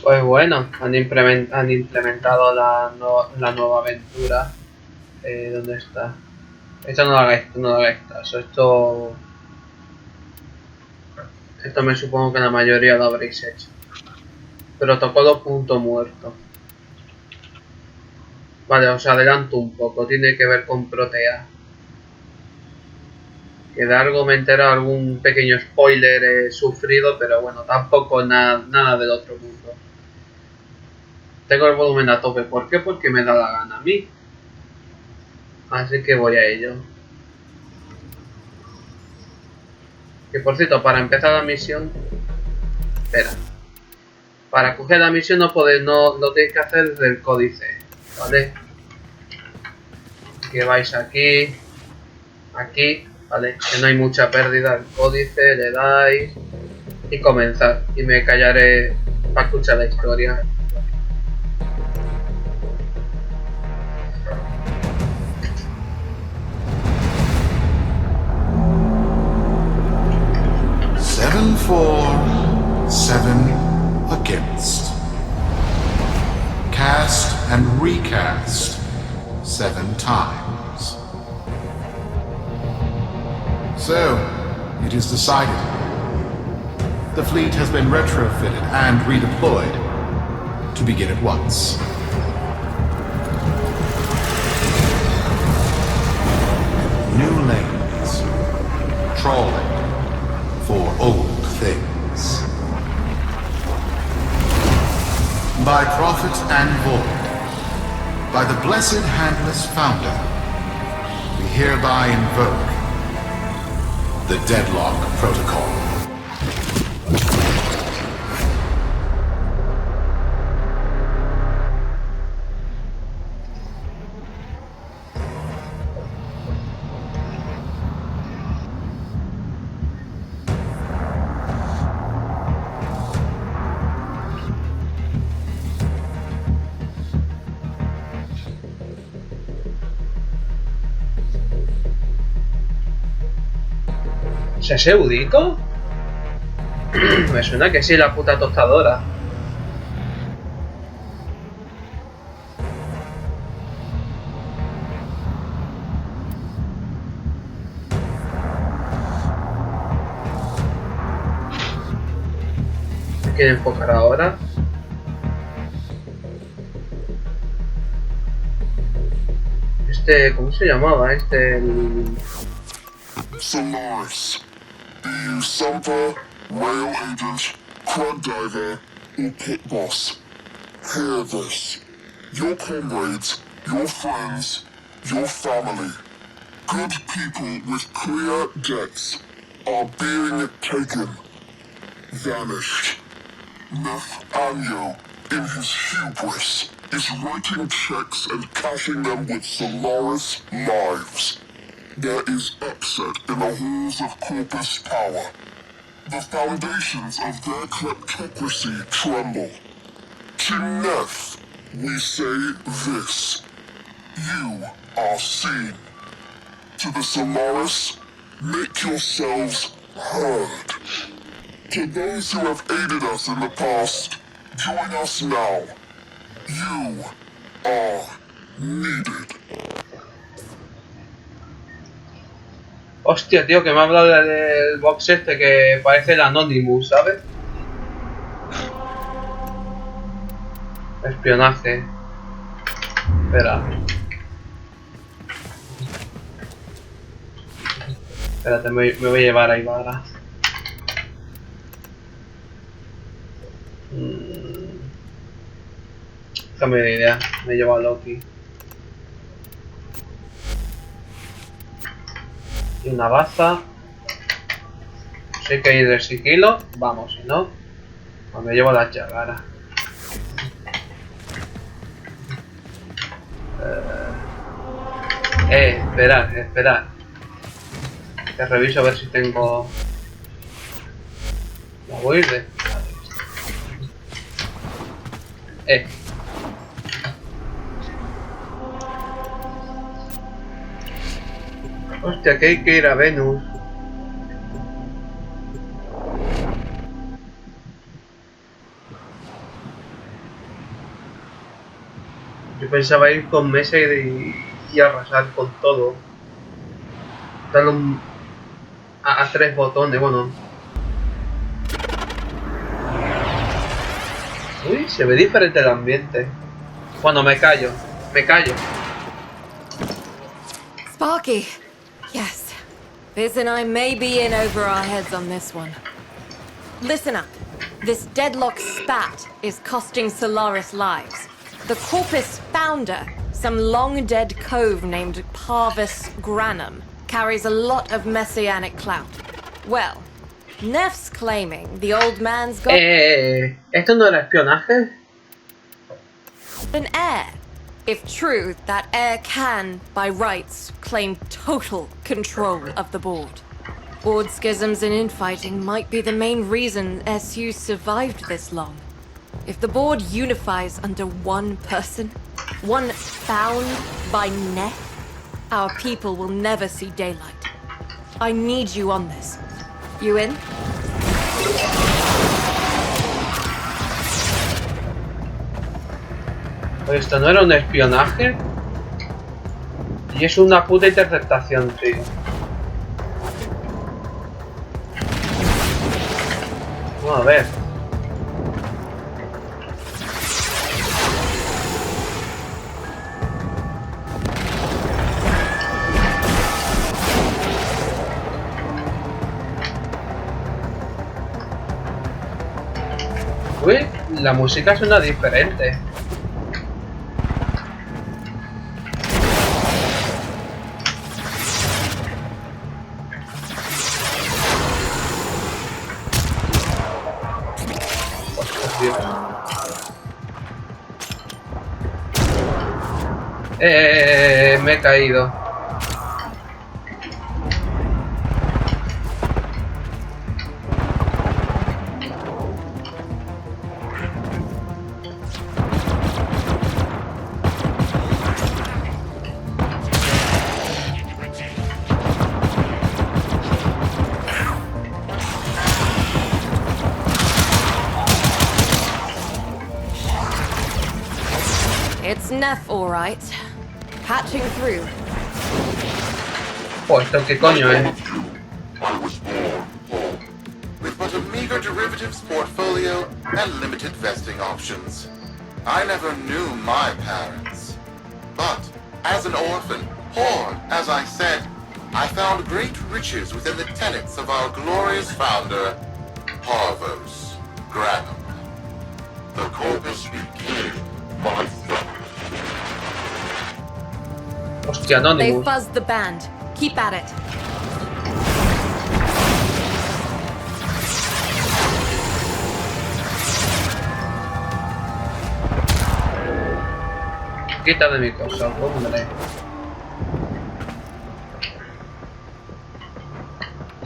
Pues bueno, han implementado la nueva aventura. ¿Dónde está? Esto no lo hagáis caso. Esto me supongo que la mayoría lo habréis hecho. Protocolo Punto Muerto. Vale, os adelanto un poco. Tiene que ver con Protea. Que de algo me entero, algún pequeño spoiler he sufrido, pero bueno, tampoco nada del otro mundo. Tengo el volumen a tope. ¿Por qué? Porque me da la gana a mí. Así que voy a ello. Que por cierto, para empezar la misión... Espera. Para coger la misión no tenéis que hacer desde el códice. ¿Vale? Que vais aquí. Aquí. ¿Vale? Que no hay mucha pérdida. El códice, le dais. Y comenzar. Y me callaré para escuchar la historia. Seven for, 7 against. Cast and recast 7 times. So, it is decided. The fleet has been retrofitted and redeployed to begin at once. New lanes. Trawling for old things. By prophet and void, by the blessed handless founder, we hereby invoke the Deadlock Protocol. ¿Es Eudito? Me suena que sí, la puta tostadora. ¿Me quiere enfocar ahora? ¿Cómo se llamaba? Solaris. Be you Sumper, Rail Agent, Crud Diver, or Pit Boss. Hear this. Your comrades, your friends, your family, good people with clear decks are being taken. Vanished. Nathaniel, in his hubris, is writing checks and cashing them with Solaris lives. There is upset in the halls of Corpus Power. The foundations of their kleptocracy tremble. To Neth, we say this. You are seen. To the Solaris, make yourselves heard. To those who have aided us in the past, join us now. You are needed. Hostia, tío, que me ha hablado del box este que parece el Anonymous, ¿sabes? Espionaje. Espera. Espérate, me voy a llevar a Ibarra. Déjame de idea, me he llevado a Loki. Y una baza. Si hay que ir de sigilo, vamos, si no, pues me llevo la chagara. Esperad. Que reviso a ver si tengo... La voy a ir de... Hostia, que hay que ir a Venus. Yo pensaba ir con Mesa y arrasar con todo. Darle a 3 botones, bueno. Uy, se ve diferente el ambiente. Bueno, me callo. Sparky. Yes. Biz and I may be in over our heads on this one. Listen up. This deadlock spat is costing Solaris lives. The Corpus founder, some long-dead cove named Parvis Granum, carries a lot of messianic clout. Well, Neff's claiming the old man's got ¿Esto no era espionaje? an heir. If true, that heir can, by rights, claim total control of the board. Board schisms and infighting might be the main reason SU survived this long. If the board unifies under one person, one found by Neff, our people will never see daylight. I need you on this. You in? Esto no era un espionaje. Y es una puta interceptación, tío. Vamos a ver. Uy, la música suena diferente. Me he caído. It's Neff, all right. Patching through. Oh, ¿esto qué coño es? I was born poor. With but a meager derivatives portfolio and limited vesting options. I never knew my parents. But, as an orphan, poor, as I said, I found great riches within the tenets of our glorious founder, Parvos Granum. The Corpus became my family. Hostia, They Anonymous. fuzzed the band. Keep at it. Quita de mi cosa, hombre.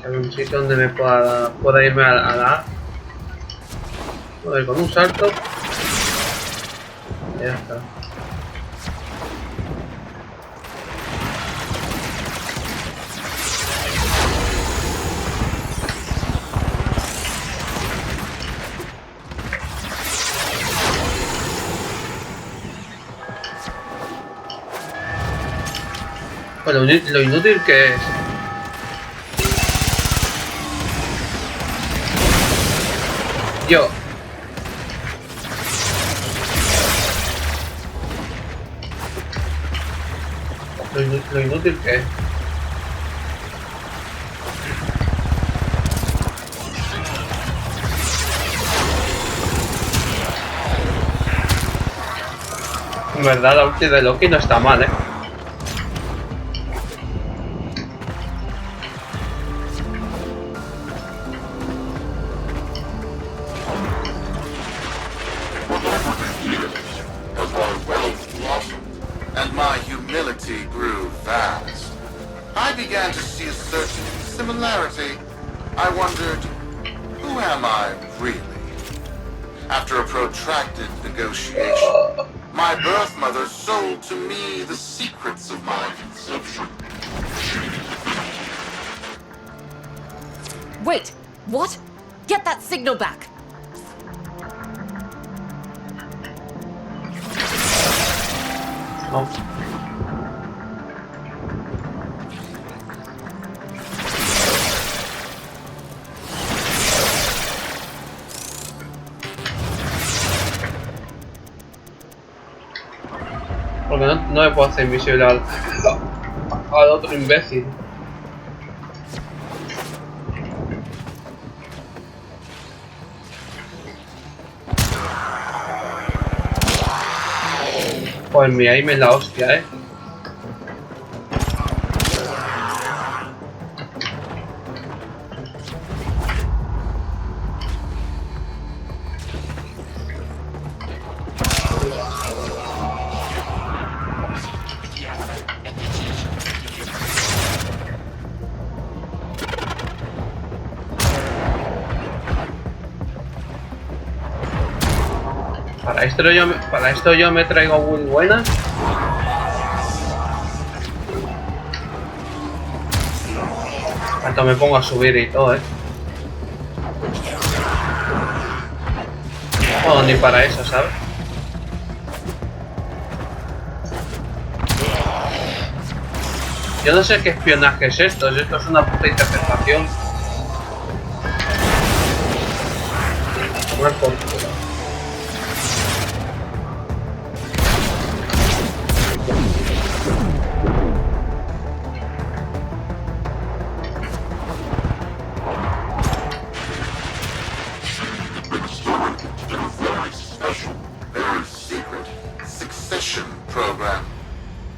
Hay un sitio donde me pueda irme a la... Joder, con un salto. Ya está. Bueno, lo inútil que es. Yo. Lo inútil que es. En verdad, la ulti de Loki no está mal, As my wealth blossomed and my humility grew vast, I began to see a certain similarity. I wondered, who am I really? After a protracted negotiation, my birth mother sold to me the secrets of my conception. Wait, what? Get that signal back. No. Porque no me puedo hacer invisible al otro imbécil. Pues mi aim es la hostia, Para esto yo me traigo muy buenas. Cuanto me pongo a subir y todo, No, ni para eso, ¿sabes? Yo no sé qué espionaje es esto es una puta interpretación. Muerto.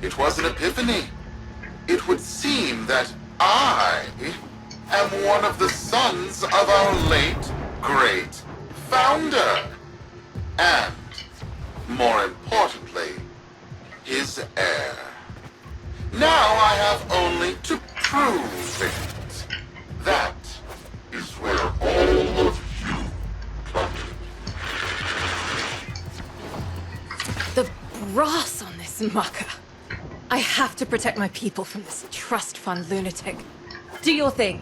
It was an epiphany. It would seem that I am one of the sons of our late, great founder. And, more importantly, his heir. Now I have only to prove it. That is where all of you come in. The brass on this mucker. I have to protect my people from this trust fund lunatic. Do your thing.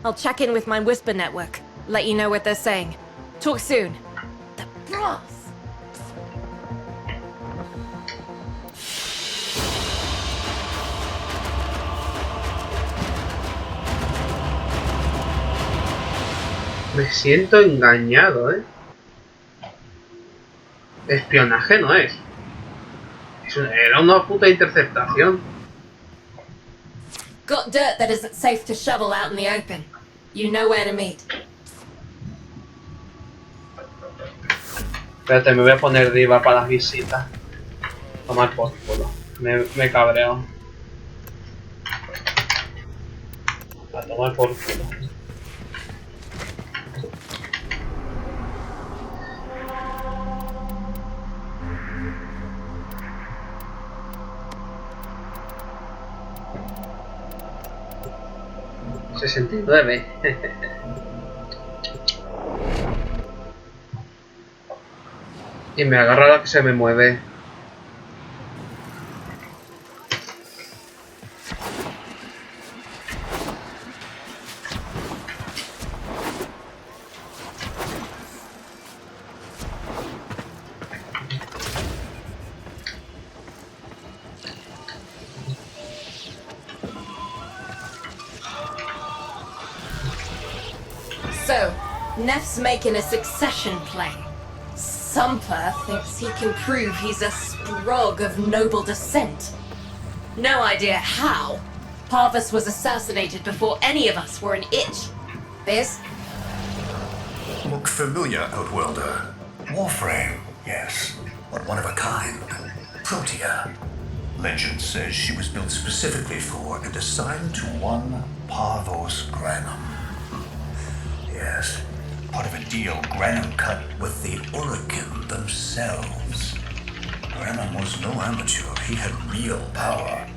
I'll check in with my whisper network. Let you know what they're saying. Talk soon. The brass. Me siento engañado, Espionaje no es. Era una puta interceptación. Got dirt that isn't safe to shovel out in the open. You know where to meet. Espérate, me voy a poner diva para las visitas. Tomar por culo. Me cabreo. A tomar por culo. $69. Y me agarra la que se me mueve. So, Neff's making a succession play. Sumper thinks he can prove he's a sprog of noble descent. No idea how. Parvus was assassinated before any of us were an itch. Biz? Look familiar, Outworlder. Warframe, yes, but one of a kind. Protea. Legend says she was built specifically for and assigned to one Parvos Granum. Yes, part of a deal Granum cut with the Orokin themselves. Granum was no amateur, he had real power.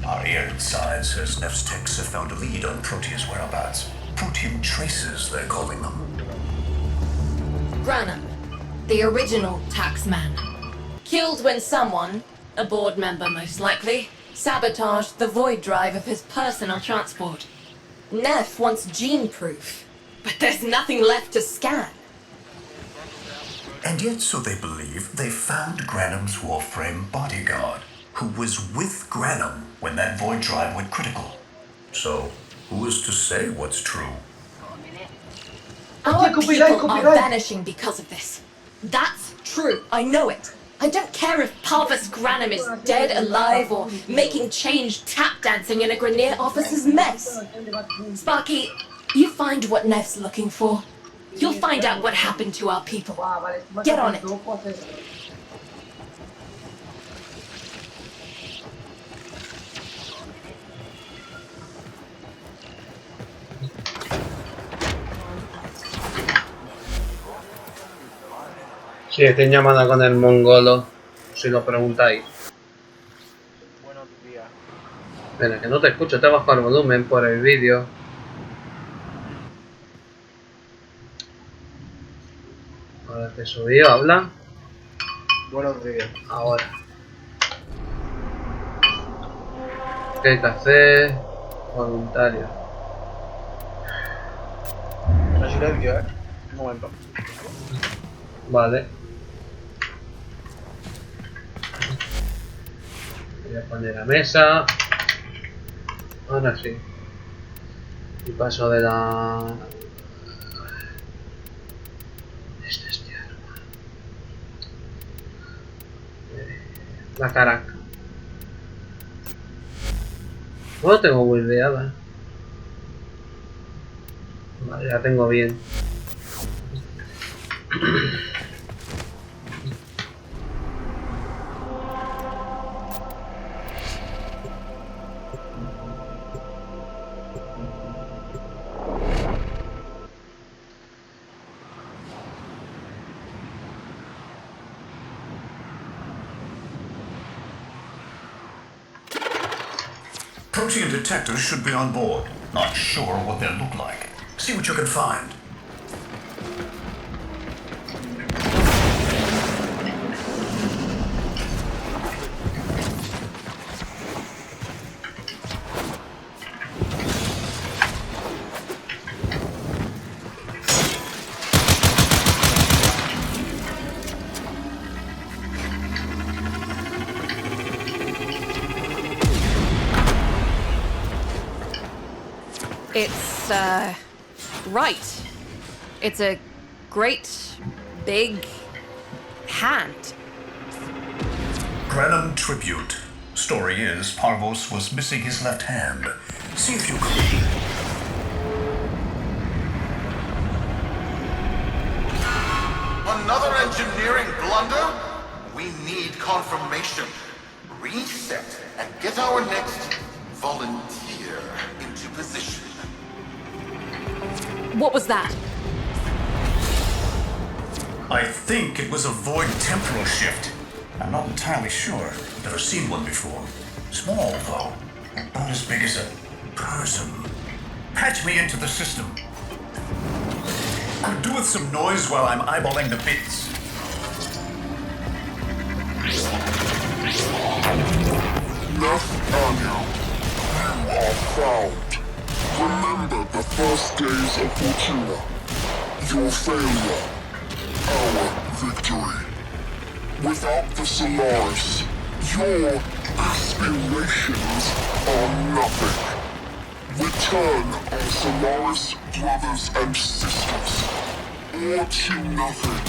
Our ear inside says Neff's techs have found a lead on Protea's whereabouts. Protean traces, they're calling them. Granum, the original taxman. Killed when someone, a board member most likely, sabotaged the void drive of his personal transport. Neff wants gene proof, but there's nothing left to scan. And yet, so they believe, they found Granum's Warframe bodyguard. who was with Granum when that void drive went critical. So, who is to say what's true? Our Copyright, people are copyright. vanishing because of this. That's true. I know it. I don't care if Parvus Granum is dead, alive, or making change tap dancing in a Grenier officer's mess. Sparky, you find what Nev's looking for. You'll find out what happened to our people. Get on it. Sí, estoy en llamada con el mongolo, si lo preguntáis. Buenos días. Mira, que no te escucho, te bajo el volumen por el vídeo. Ahora te subí, habla. Buenos días. Ahora. ¿Qué hay que hacer? Voluntario. Una silencio, Un momento. Vale. Voy a poner la mesa. Ahora sí. Y paso de la... Este es tierra. La caraca. No lo tengo buildeada. Vale, la tengo bien. Protean detectors should be on board. Not sure what they'll look like. See what you can find. It's, right. It's a great, big hand. Granum tribute. Story is, Parvos was missing his left hand. See if you can. Another engineering blunder? We need confirmation. Reset and get our next volunteer into position. What was that? I think it was a void temporal shift. I'm not entirely sure. Never seen one before. Small, though. About as big as a person. Patch me into the system. Could do with some noise while I'm eyeballing the bits. Left Anya, you are found. Remember the first days of Fortuna. Your failure, our victory. Without the Solaris, your aspirations are nothing. Return our Solaris brothers and sisters, or to nothing.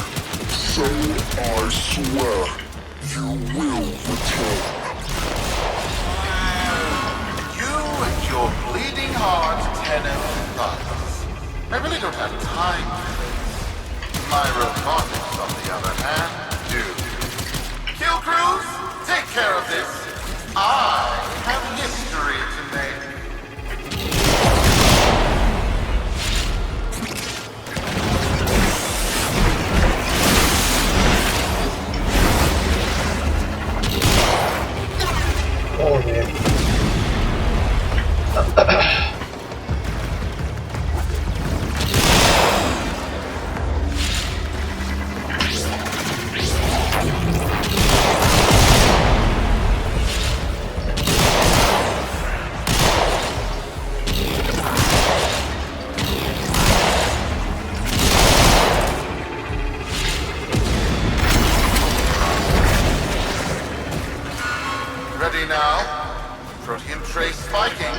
So I swear, you will return. You and your bleeding heart tenant thugs. I really don't have time for this. My robotics, on the other hand, do. Kill crews, take care of this. I have history to make. Joder. now. Protein trace spiking.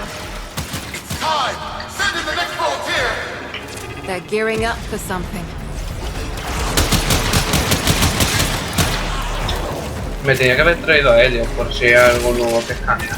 It's time! Send in the next volunteer! They're gearing up for something. Me tenía que haber traído a Helio por si hay algo nuevo que escanear.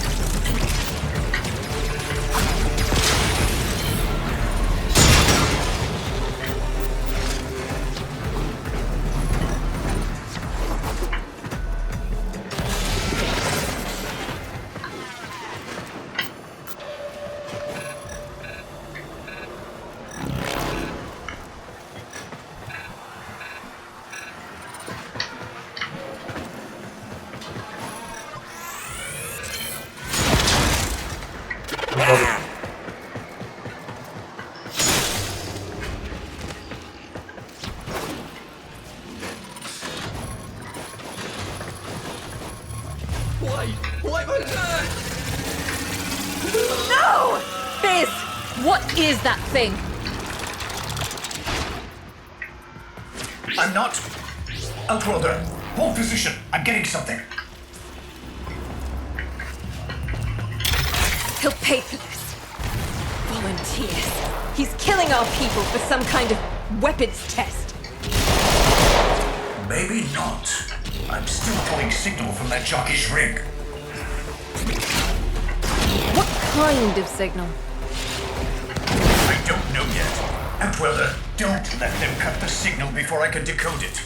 Why was that? No! Biz! What is that thing? I'm not. Outworlder, hold position. I'm getting something. He'll pay for this. Volunteers. He's killing our people for some kind of weapons test. Maybe not. I'm still pulling signal from that jockey's rig. What kind of signal? I don't know yet. Outworlder, don't let them cut the signal before I can decode it.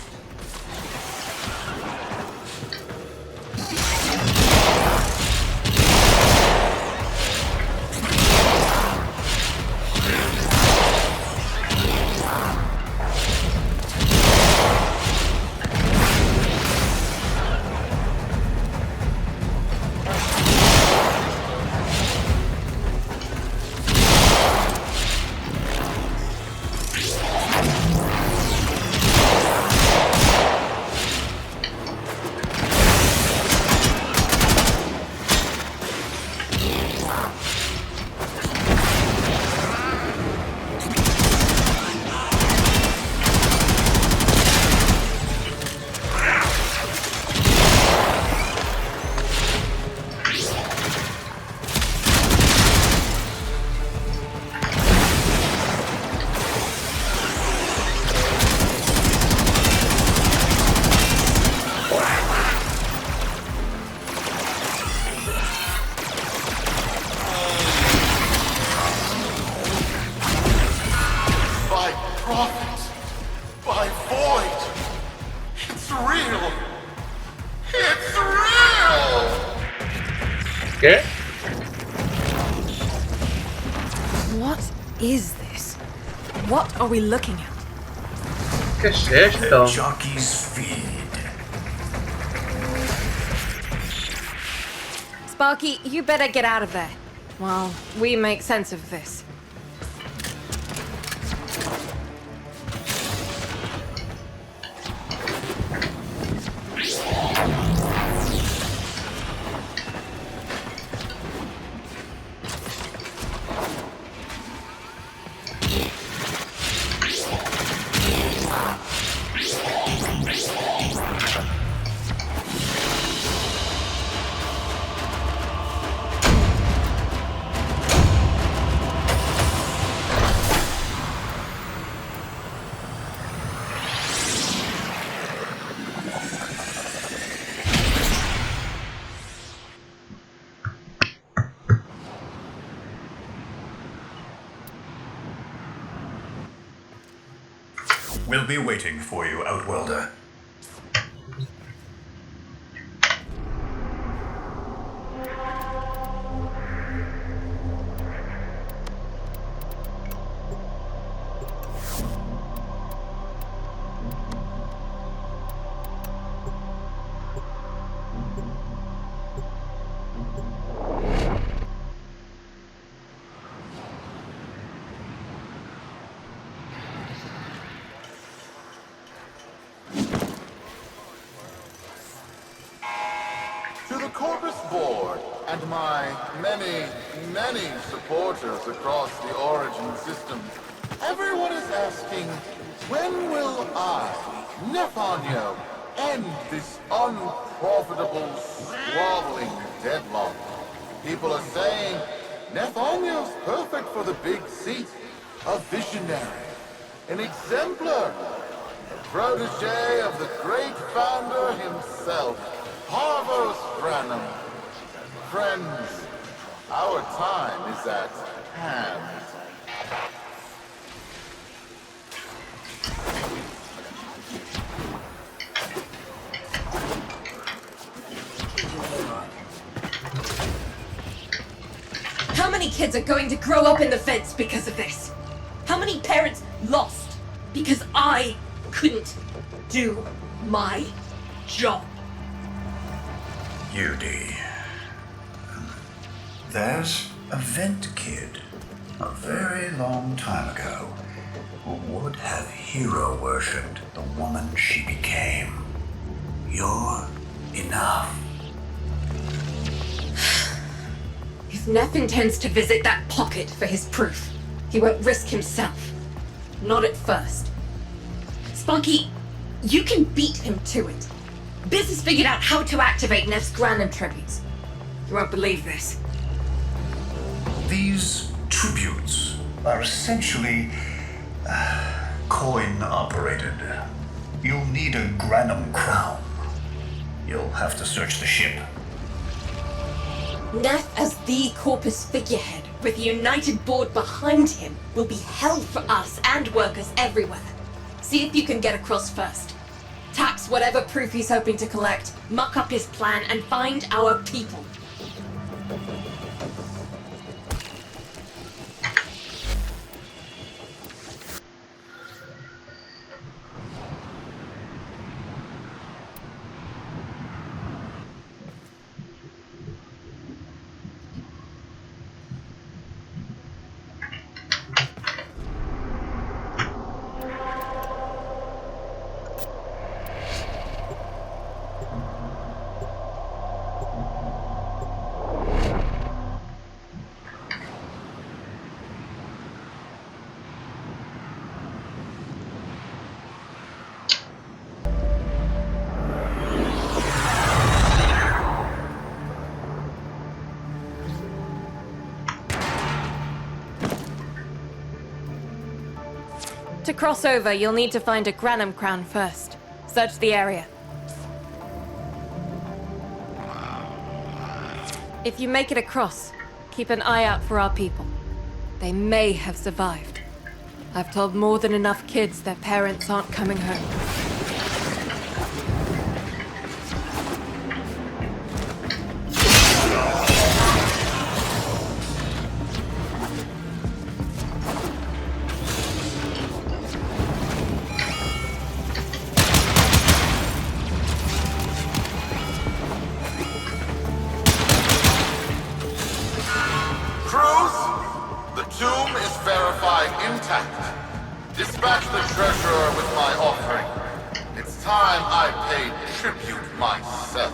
¿Qué? What is this? What are we looking at? ¿Qué es esto? The jockey's feed. Sparky, you better get out of there. While we make sense of this. We'll be waiting for you, Outworlder. To the Corpus Board and my many supporters across the Origin system, everyone is asking, when will I, Nefanyo, end end this unprofitable, squabbling deadlock. People are saying Nathaniel's perfect for the big seat. A visionary, an exemplar, a protege of the great founder himself, Parvos Branham. Friends, our time is at hand. How many kids are going to grow up in the fence because of this? How many parents lost because I couldn't do my job? Judy. There's a vent kid a very long time ago who would have hero worshipped the woman she became. You're enough. If Neff intends to visit that pocket for his proof, he won't risk himself. Not at first. Spunky, you can beat him to it. Biz has figured out how to activate Neff's Granum tributes. You won't believe this. These tributes are essentially coin-operated. You'll need a Granum crown. You'll have to search the ship. Neff as the Corpus figurehead, with a united board behind him, will be hell for us and workers everywhere. See if you can get across first. Tax whatever proof he's hoping to collect, muck up his plan, and find our people. To cross over, you'll need to find a Granum crown first. Search the area. If you make it across, keep an eye out for our people. They may have survived. I've told more than enough kids their parents aren't coming home. Dispatch the treasurer with my offering. It's time I paid tribute myself.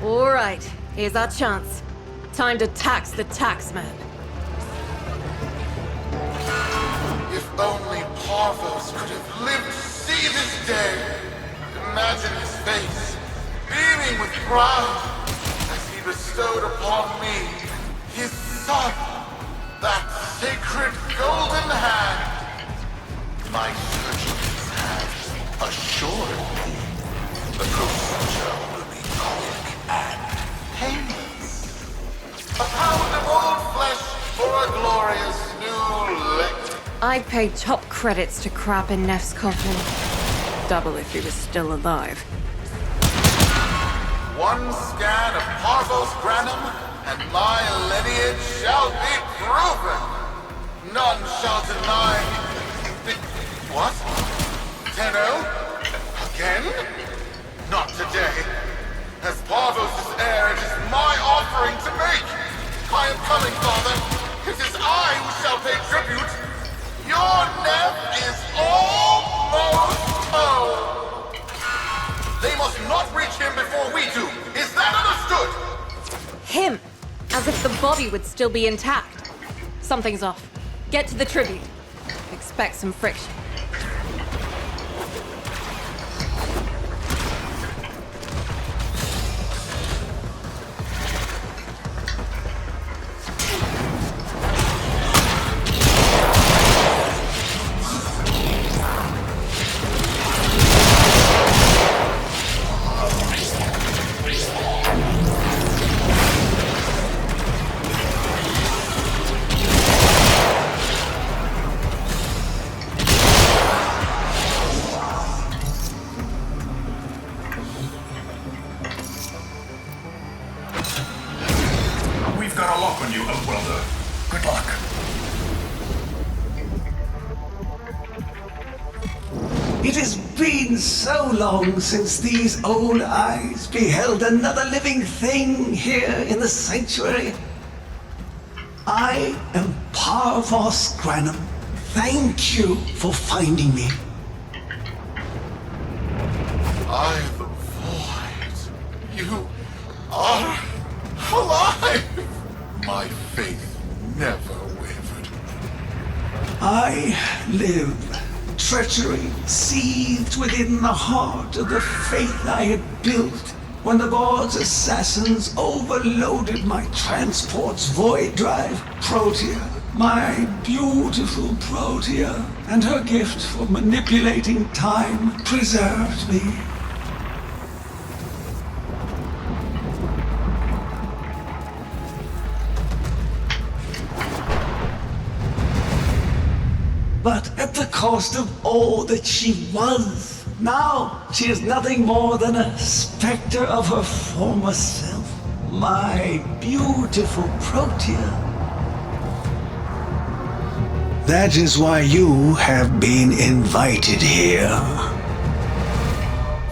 All right, here's our chance. Time to tax the taxman. If only Parvos could have lived to see this day. Imagine his face, beaming with pride, as he bestowed upon me his son. That sacred golden hand! My surgeons have assured me the procedure will be quick and painless. A pound of old flesh for a glorious new leg. I'd pay top credits to crap in Neff's coffin. Double if he was still alive. One scan of Parvos Granum, and my lineage shall be proven. None shall deny. What? Tenno? Again? Not today. As Parvos' heir, it is my offering to make. I am coming, Father. It is I who shall pay tribute. Your Neff is almost home. They must not reach him before we do. Is that understood? Him! As if the body would still be intact. Something's off. Get to the tribute. Expect some friction. on you, Outwelder. Good luck. It has been so long since these old eyes beheld another living thing here in the sanctuary. I am Parvos Granum. Thank you for finding me. I the void. You are alive! My faith never wavered. I live. Treachery seethed within the heart of the faith I had built when the board's assassins overloaded my transport's void drive, Protea. My beautiful Protea and her gift for manipulating time preserved me. But at the cost of all that she was. Now she is nothing more than a specter of her former self. My beautiful Protea. That is why you have been invited here.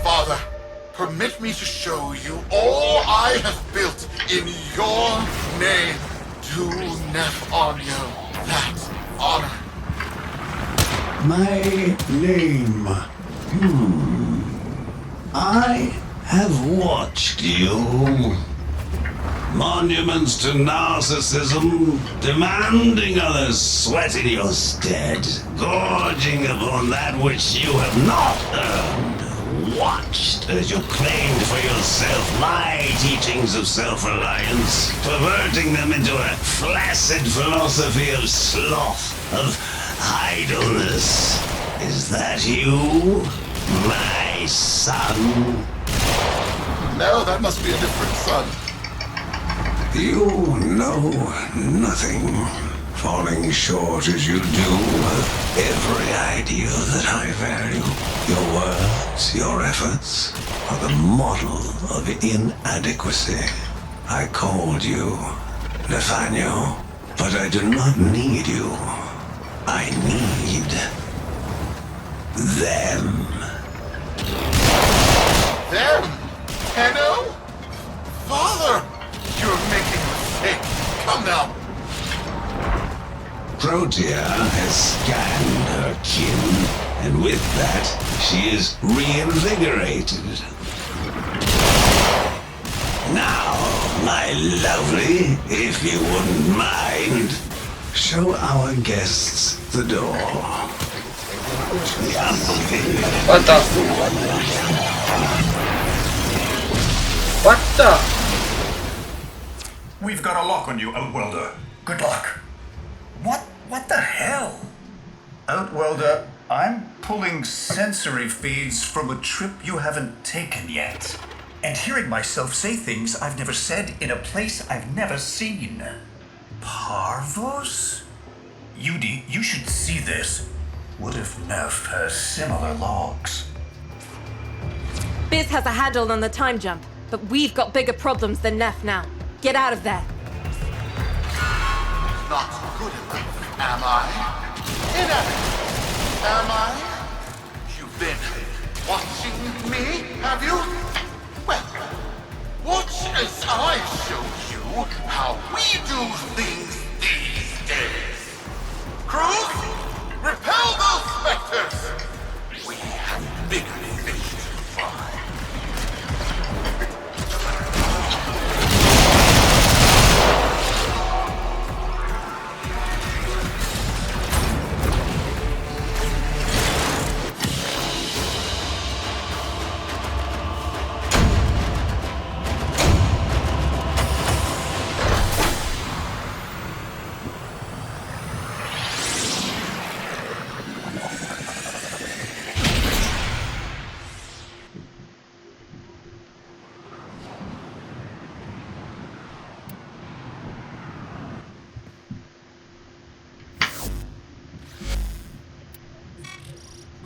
Father, permit me to show you all I have built in your name. Do Nef-Anyo that honor. My name. I have watched you. Monuments to narcissism, demanding others sweat in your stead, gorging upon that which you have not earned. Watched as you claimed for yourself my teachings of self-reliance, perverting them into a flaccid philosophy of sloth, of idleness. Is that you, my son? No, that must be a different son. You know nothing, falling short as you do of every ideal that I value. Your words, your efforts are the model of inadequacy. I called you Nathaniel, but I do not need you. I need them. Them? Tenno? Father! You're making a mistake. Come now. Protea has scanned her kin, and with that, she is reinvigorated. Now, my lovely, if you wouldn't mind, show our guests the door. What the? What the? We've got a lock on you, Outwelder. Good luck. What the hell? Outwelder, I'm pulling sensory feeds from a trip you haven't taken yet. And hearing myself say things I've never said in a place I've never seen. Parvos? Yudi, you should see this. What if Neff has similar logs? Biz has a handle on the time jump, but we've got bigger problems than Neff now. Get out of there. Not good enough, am I? Inadequate, am I? You've been watching me, have you? Well, watch as I show you how we do things these days. Crews, repel those specters! We have bigger fish to fry.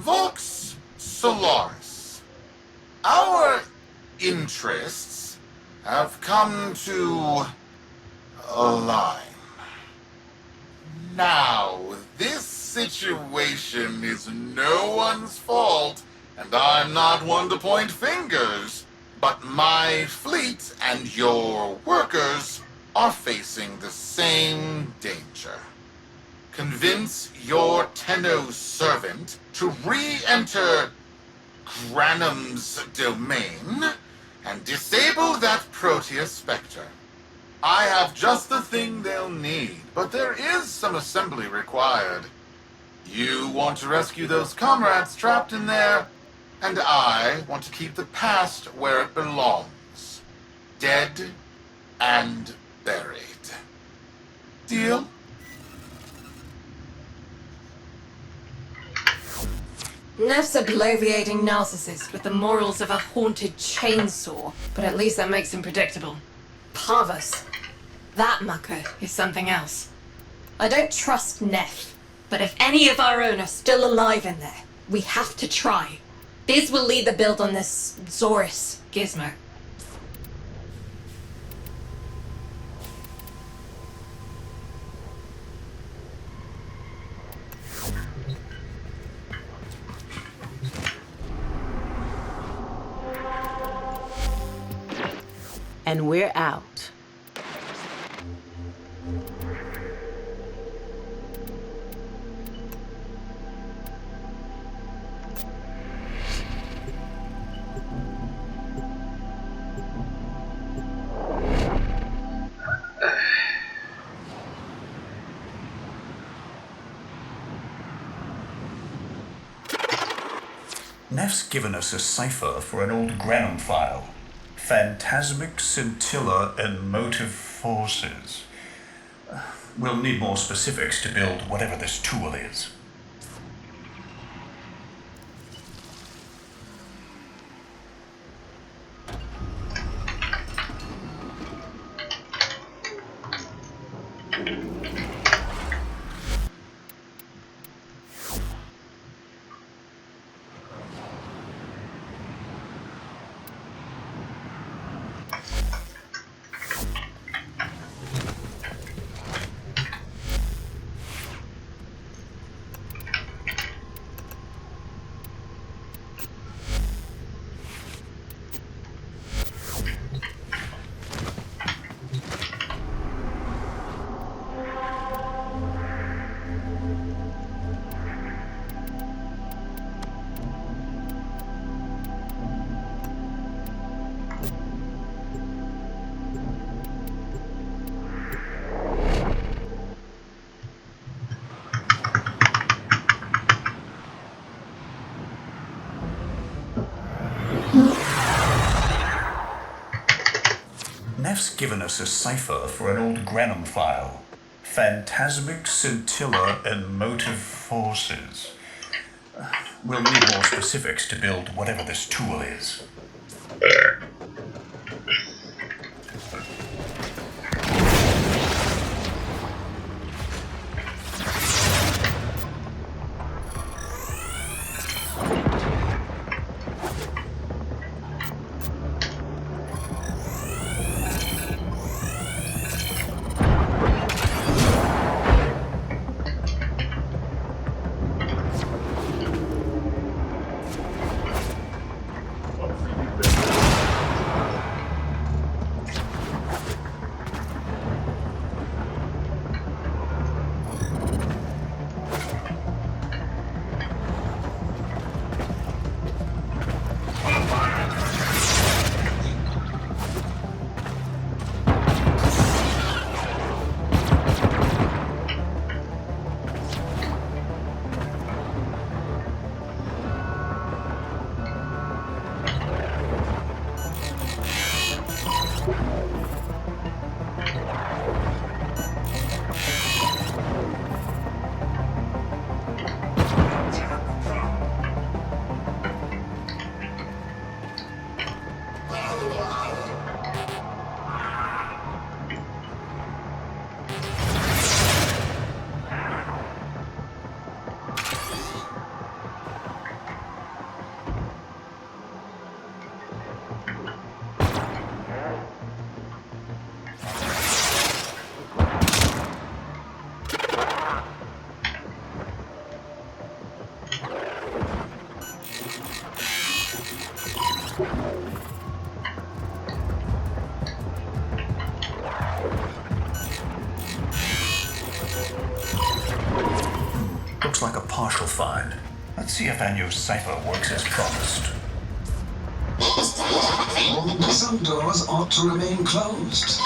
Vox Solaris. Our interests have come to align. Now, this situation is no one's fault, and I'm not one to point fingers, but my fleet and your workers are facing the same danger. Convince your Tenno servant to re-enter Granum's domain and disable that Proteus Spectre. I have just the thing they'll need, but there is some assembly required. You want to rescue those comrades trapped in there, and I want to keep the past where it belongs. Dead and buried. Deal? Neff's a bloviating narcissist with the morals of a haunted chainsaw, but at least that makes him predictable. Parvus. That mucker is something else. I don't trust Neff, but if any of our own are still alive in there, we have to try. Biz will lead the build on this Zorus gizmo. And we're out. Neff's given us a cipher for an old Granum file. Phantasmic scintilla and motive forces. We'll need more specifics to build whatever this tool is. Neff's given us a cipher for an old Granum file. Phantasmic scintilla and motive forces. We'll need more specifics to build whatever this tool is. Looks like a partial find. Let's see if our new cipher works as promised. Some doors ought to remain closed.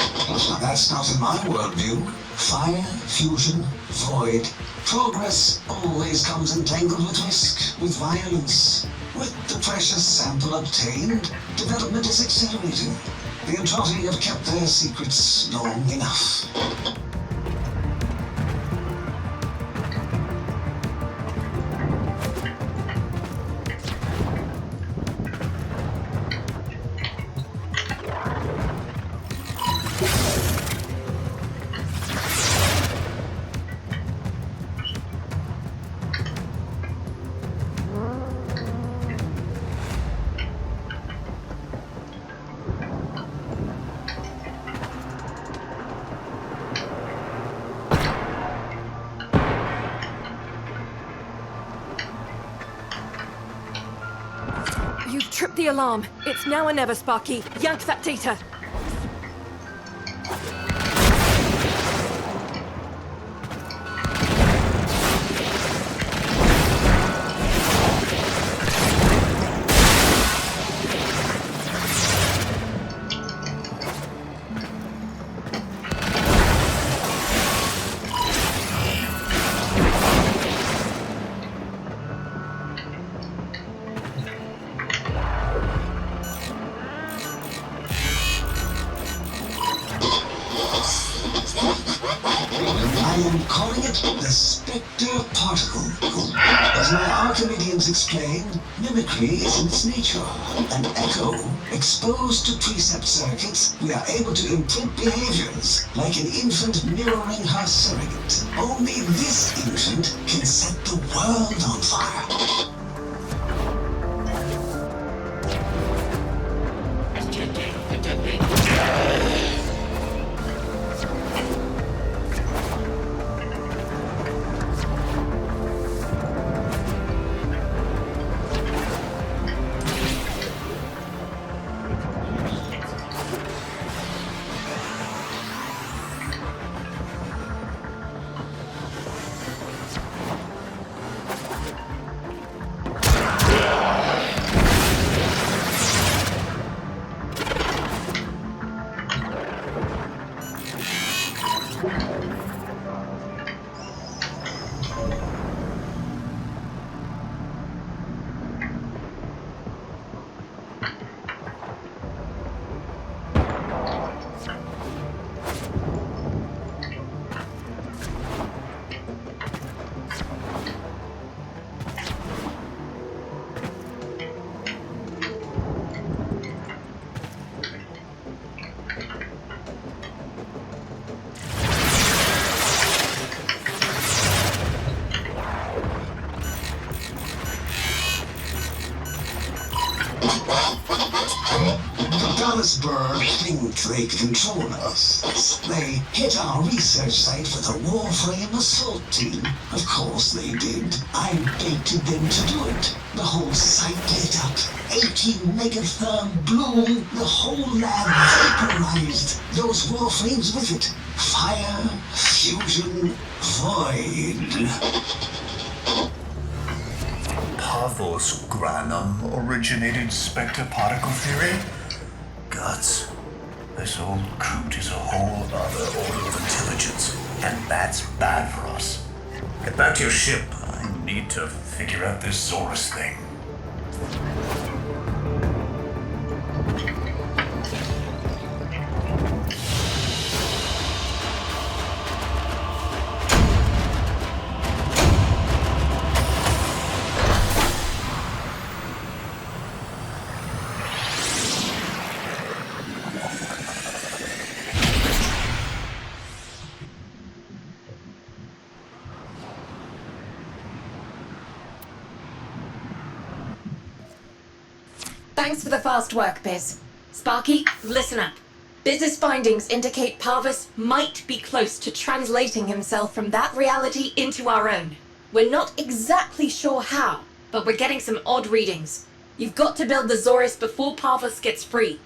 That's not in my worldview. Fire, fusion, void. Progress always comes entangled with risk, with violence. With the precious sample obtained, development is accelerating. The Entrati have kept their secrets long enough. You've tripped the alarm. It's now or never, Sparky. Yank that data. I am calling it the Spectre Particle. As my Archimedeans explained, mimicry is in its nature. An echo, exposed to precept circuits, we are able to imprint behaviors, like an infant mirroring her surrogate. Only this infant can set the world on fire. Dallasburg think they control us. They hit our research site with a Warframe assault team. Of course they did. I baited them to do it. The whole site lit up. 18 megatherm bloom. The whole lab vaporized. Those Warframes with it. Fire, fusion, void. Parvos Granum originated Spectre particle theory? Guts. This old coot is a whole other order of intelligence, and that's bad for us. Get back to your ship. I need to figure out this Zorus thing. Thanks for the fast work, Biz. Sparky, listen up. Biz's findings indicate Parvus might be close to translating himself from that reality into our own. We're not exactly sure how, but we're getting some odd readings. You've got to build the Zorus before Parvus gets free.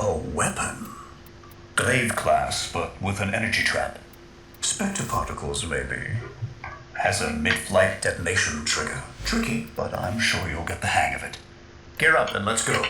A weapon? Glaive class, but with an energy trap. Spectre particles, maybe. Has a mid-flight detonation trigger. Tricky, but I'm sure you'll get the hang of it. Gear up and let's go.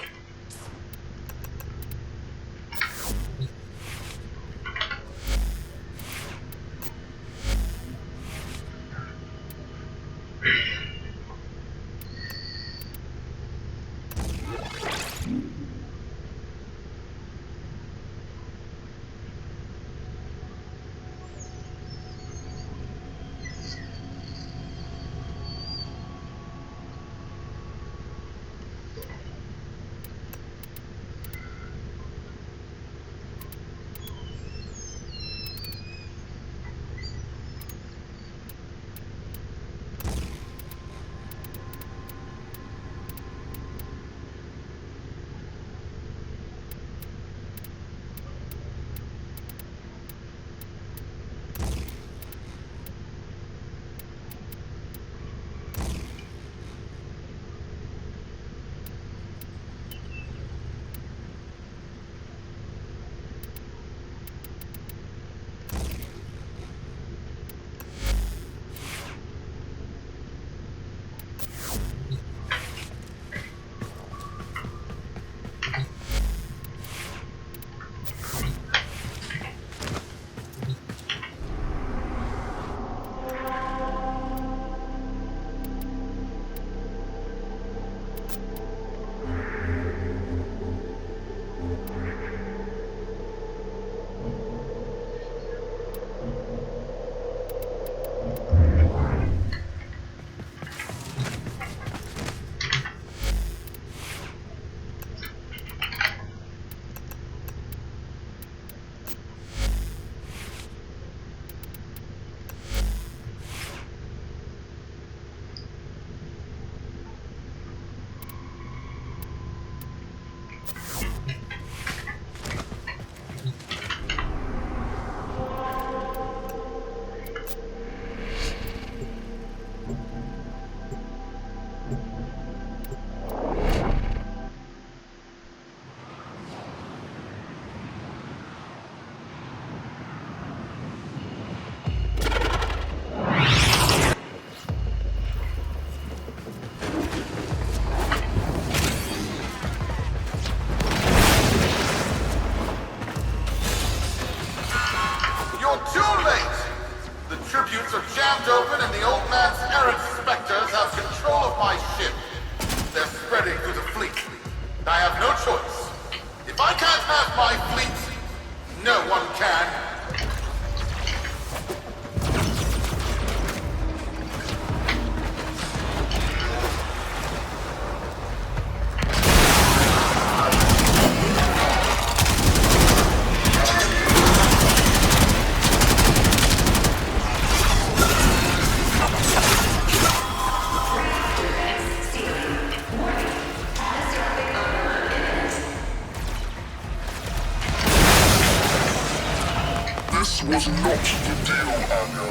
This was not the deal, Hago.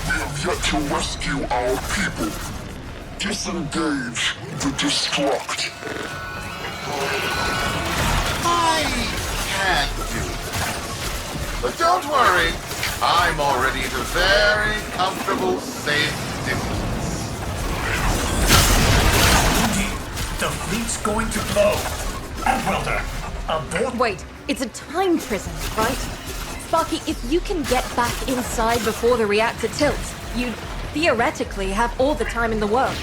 We have yet to rescue our people. Disengage the destruct. I can't do that. But don't worry, I'm already at a very comfortable, safe distance. The fleet's going to blow. Welder, abort. Wait, it's a time prison, right? Sparky, if you can get back inside before the reactor tilts, you theoretically have all the time in the world.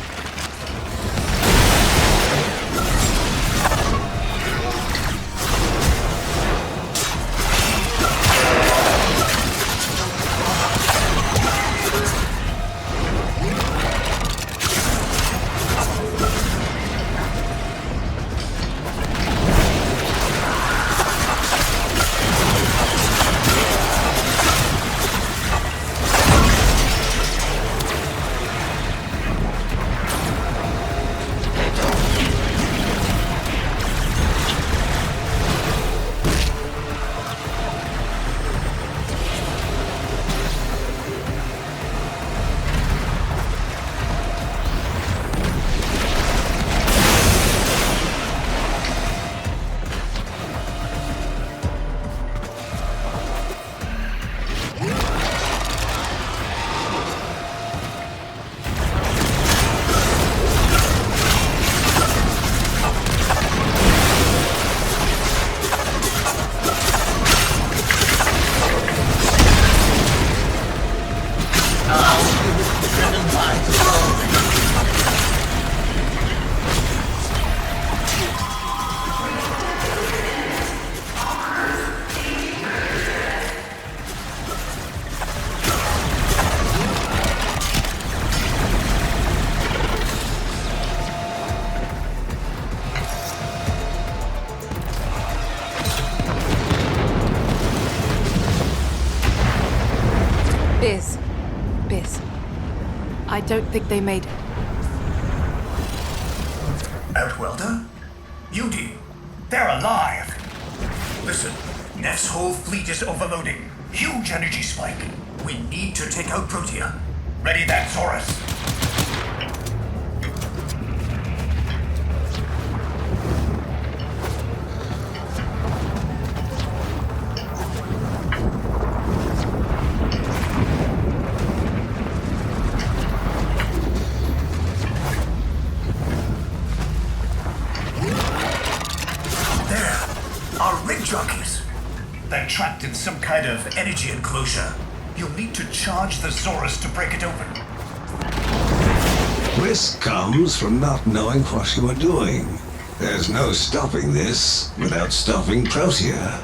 Biz. I don't think they made it. Outwelder? Beauty, they're alive! Listen, Neff's whole fleet is overloading. Huge energy spike. We need to take out Protea. Ready that, Zorus. Jockeys. They're trapped in some kind of energy enclosure. You'll need to charge the Zorus to break it open. Risk comes from not knowing what you are doing. There's no stopping this without stopping Protea.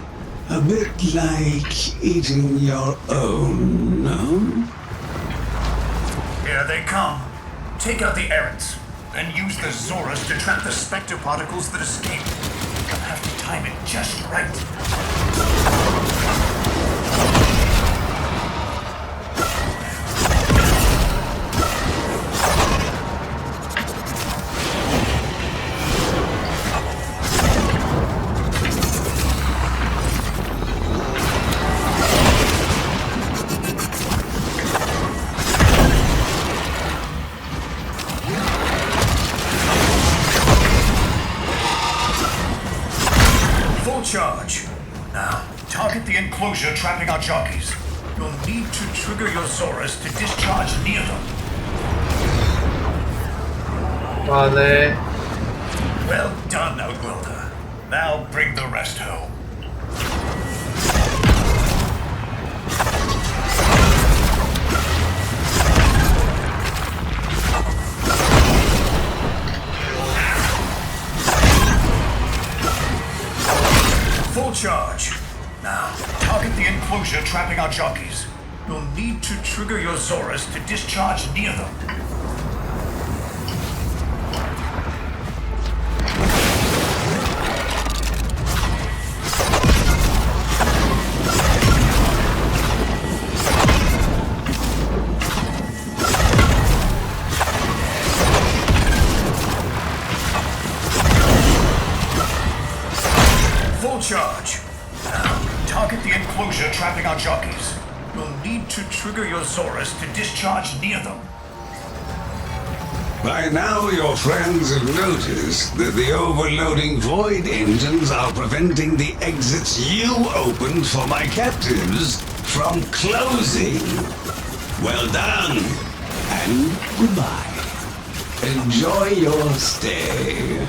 A bit like eating your own, no? Here they come. Take out the errants, then use the Zorus to trap the specter particles that escape. You'll have to time it just right. Charge. Now, target the enclosure trapping our jockeys. You'll need to trigger your Zorus to discharge near them. Vale. Well done, Outwelder. Now bring the rest home. Full charge. Now, target the enclosure trapping our jockeys. You'll need to trigger your Zorus to discharge near them. Charge. Now, target the enclosure trapping our jockeys. You'll need to trigger your Zorus to discharge near them. By now, your friends have noticed that the overloading void engines are preventing the exits you opened for my captives from closing. Well done, and goodbye. Enjoy your stay.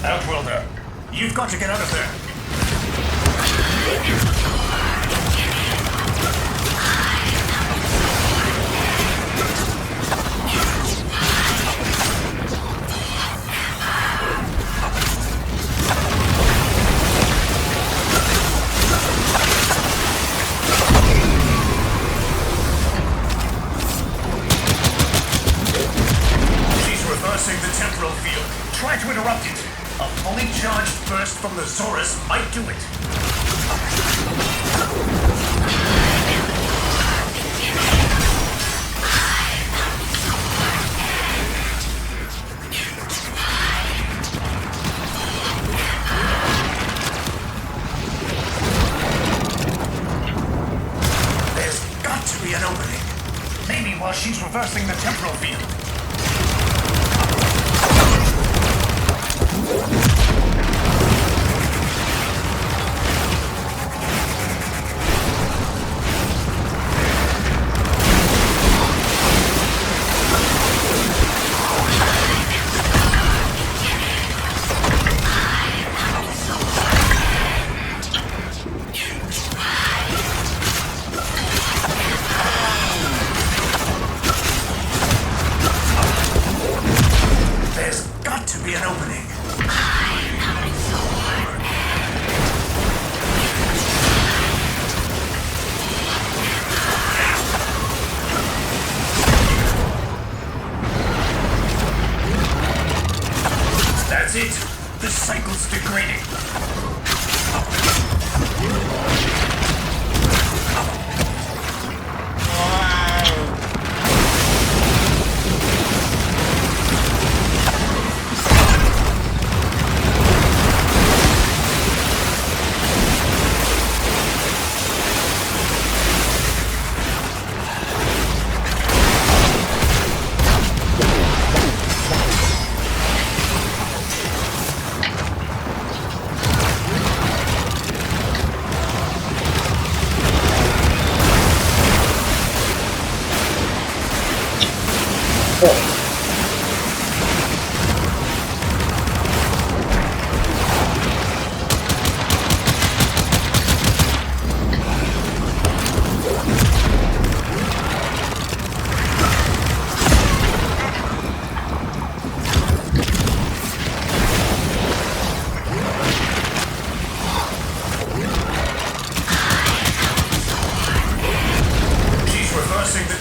Outwelder, You've got to get out of there. Reversing the temporal field. Try to interrupt it. A fully charged burst from the Zorus might do it. There's got to be an opening. Maybe while she's reversing the temporal field. There's got to be an opening. That's it. The cycle's degrading.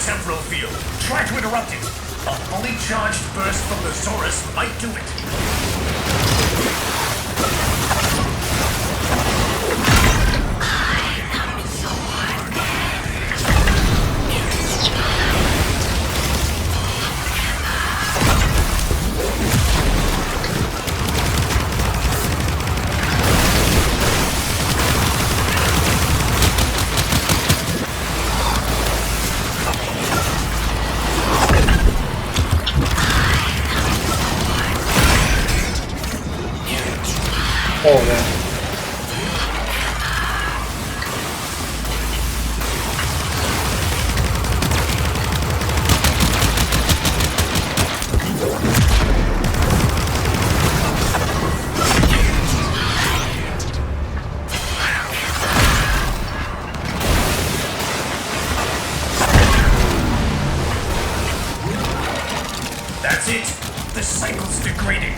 Temporal field. Try to interrupt it. A fully charged burst from the Zorus might do it. Joder. That's it. The cycle's degrading.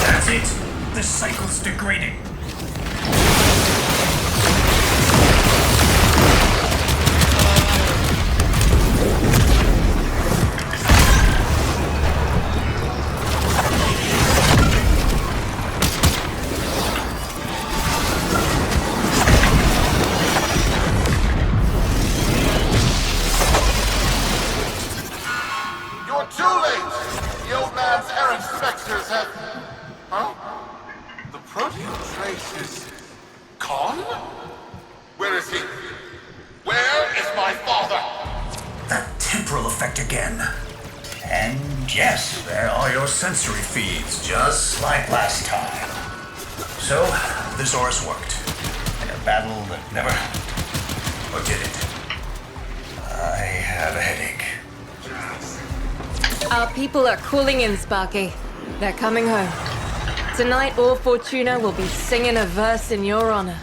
That's it. The cycle's degrading. You're too late! The old man's errant specters have... Huh? The protein trace is... gone? Where is he? Where is my father? That temporal effect again. And yes, there are your sensory feeds, just like last time. So, the Zorus worked. battle that never... Forget it. I have a headache. Our people are cooling in, Sparky. They're coming home. Tonight, all Fortuna will be singing a verse in your honor.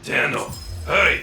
Daniel, hurry!